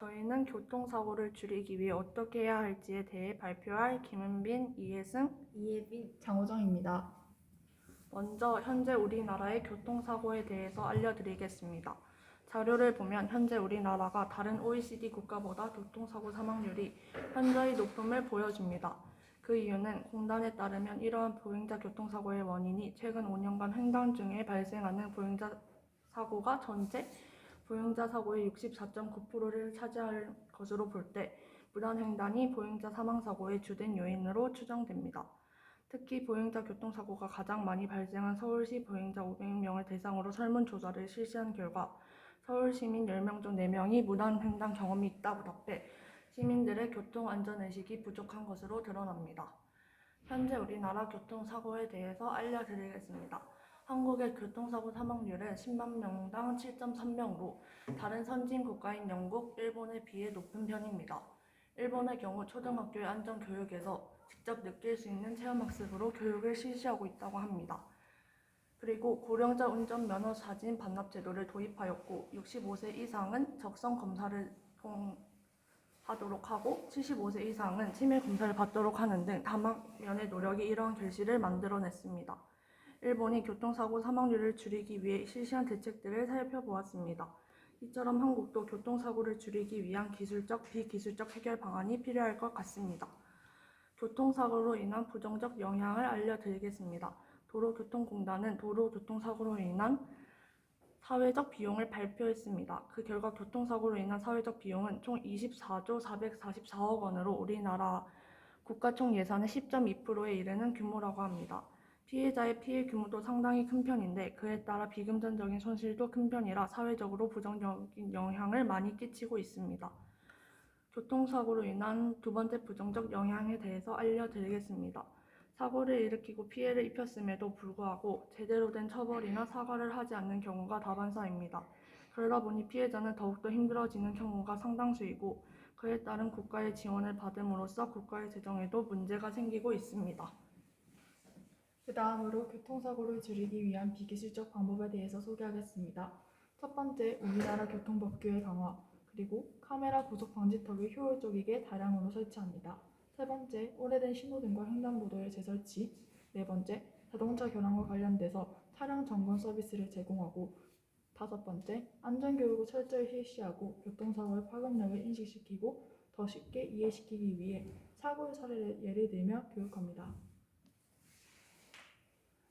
저희는 교통사고를 줄이기 위해 어떻게 해야 할지에 대해 발표할 김은빈, 이혜승, 이예빈, 장호정입니다. 먼저 현재 우리나라의 교통사고에 대해서 알려드리겠습니다. 자료를 보면 현재 우리나라가 다른 OECD 국가보다 교통사고 사망률이 현저히 높음을 보여줍니다. 그 이유는 공단에 따르면 이러한 보행자 교통사고의 원인이 최근 5년간 횡단 중에 발생하는 보행자 사고가 전체 보행자 사고의 64.9%를 차지할 것으로 볼 때 무단횡단이 보행자 사망사고의 주된 요인으로 추정됩니다. 특히 보행자 교통사고가 가장 많이 발생한 서울시 보행자 500명을 대상으로 설문조사를 실시한 결과 서울 시민 10명 중 4명이 무단횡단 경험이 있다고 답해 시민들의 교통안전의식이 부족한 것으로 드러납니다. 현재 우리나라 교통사고에 대해서 알려드리겠습니다. 한국의 교통사고 사망률은 10만 명당 7.3명으로 다른 선진 국가인 영국, 일본에 비해 높은 편입니다. 일본의 경우 초등학교의 안전교육에서 직접 느낄 수 있는 체험학습으로 교육을 실시하고 있다고 합니다. 그리고 고령자 운전면허 사진 반납 제도를 도입하였고 65세 이상은 적성 검사를 하도록 하고 75세 이상은 치매 검사를 받도록 하는 등 다방면의 노력이 이러한 결실을 만들어냈습니다. 일본이 교통사고 사망률을 줄이기 위해 실시한 대책들을 살펴보았습니다. 이처럼 한국도 교통사고를 줄이기 위한 기술적, 비기술적 해결 방안이 필요할 것 같습니다. 교통사고로 인한 부정적 영향을 알려드리겠습니다. 도로교통공단은 도로교통사고로 인한 사회적 비용을 발표했습니다. 그 결과 교통사고로 인한 사회적 비용은 총 24조 444억 원으로 우리나라 국가 총 예산의 10.2%에 이르는 규모라고 합니다. 피해자의 피해 규모도 상당히 큰 편인데 그에 따라 비금전적인 손실도 큰 편이라 사회적으로 부정적인 영향을 많이 끼치고 있습니다. 교통사고로 인한 두 번째 부정적 영향에 대해서 알려드리겠습니다. 사고를 일으키고 피해를 입혔음에도 불구하고 제대로 된 처벌이나 사과를 하지 않는 경우가 다반사입니다. 그러다 보니 피해자는 더욱더 힘들어지는 경우가 상당수이고 그에 따른 국가의 지원을 받음으로써 국가의 재정에도 문제가 생기고 있습니다. 그 다음으로 교통사고를 줄이기 위한 비기술적 방법에 대해서 소개하겠습니다. 첫 번째, 우리나라 교통법규의 강화, 그리고 카메라 구속 방지턱을 효율적이게 다량으로 설치합니다. 세 번째, 오래된 신호등과 횡단보도의 재설치. 네 번째, 자동차 교란과 관련돼서 차량 점검 서비스를 제공하고 다섯 번째, 안전교육을 철저히 실시하고 교통사고의 파급력을 인식시키고 더 쉽게 이해시키기 위해 사고의 사례를 예를 들며 교육합니다.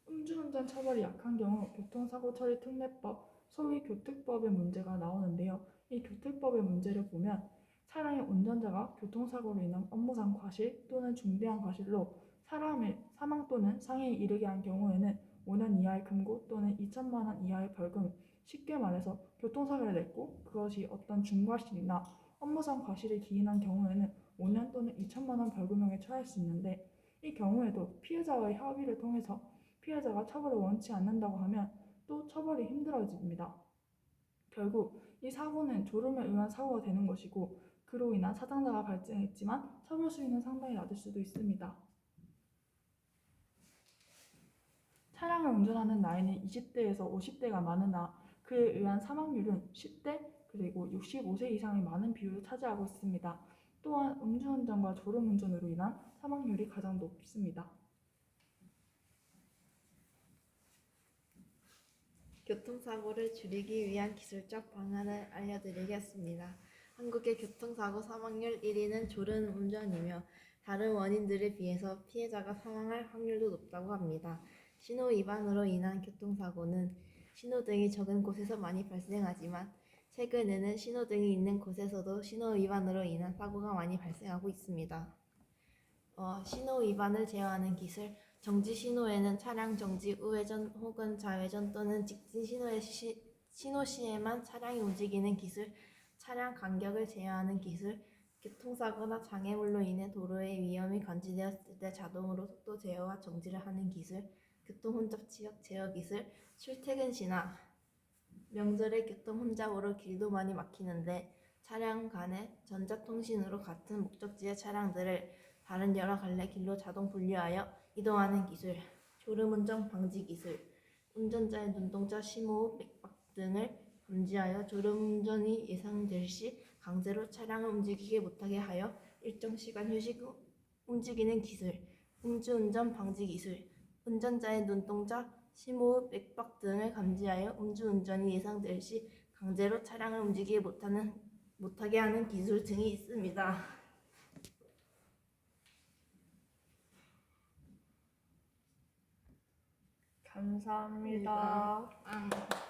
음주운전 처벌이 약한 경우 교통사고 처리 특례법, 소위 교특법의 문제가 나오는데요. 이 교특법의 문제를 보면 차량의 운전자가 교통사고로 인한 업무상 과실 또는 중대한 과실로 사람의 사망 또는 상해에 이르게 한 경우에는 5년 이하의 금고 또는 2천만 원 이하의 벌금, 쉽게 말해서 교통사고를 냈고 그것이 어떤 중과실이나 업무상 과실을 기인한 경우에는 5년 또는 2천만 원 벌금형에 처할 수 있는데 이 경우에도 피해자와의 협의를 통해서 피해자가 처벌을 원치 않는다고 하면 또 처벌이 힘들어집니다. 결국 이 사고는 졸음에 의한 사고가 되는 것이고 그로 인한 사상자가 발생했지만 처벌 수위는 상당히 낮을 수도 있습니다. 차량을 운전하는 나이는 20대에서 50대가 많으나 그에 의한 사망률은 10대 그리고 65세 이상의 많은 비율을 차지하고 있습니다. 또한 음주운전과 졸음운전으로 인한 사망률이 가장 높습니다. 교통사고를 줄이기 위한 기술적 방안을 알려드리겠습니다. 한국의 교통사고 사망률 1위는 졸음운전이며 다른 원인들에 비해서 피해자가 사망할 확률도 높다고 합니다. 신호 위반으로 인한 교통사고는 신호등이 적은 곳에서 많이 발생하지만 최근에는 신호등이 있는 곳에서도 신호 위반으로 인한 사고가 많이 발생하고 있습니다. 신호 위반을 제어하는 기술, 정지 신호에는 차량 정지, 우회전 혹은 좌회전 또는 직진 신호 시에만 차량이 움직이는 기술, 차량 간격을 제어하는 기술, 교통사고나 장애물로 인해 도로의 위험이 감지되었을 때 자동으로 속도 제어와 정지를 하는 기술, 교통혼잡 지역 제어 기술, 출퇴근 시나 명절의 교통혼잡으로 길도 많이 막히는데 차량 간의 전자통신으로 같은 목적지의 차량들을 다른 여러 갈래 길로 자동 분리하여 이동하는 기술, 졸음운전 방지 기술, 운전자의 눈동자, 심호흡, 맥박 등을 감지하여 졸음운전이 예상될 시 강제로 차량을 움직이게 못하게 하여 일정 시간 휴식 후 움직이는 기술, 음주운전 방지 기술, 운전자의 눈동자, 심호흡, 맥박 등을 감지하여 음주운전이 예상될 시 강제로 차량을 움직이게 못하게 하는 기술 등이 있습니다. 감사합니다. 아.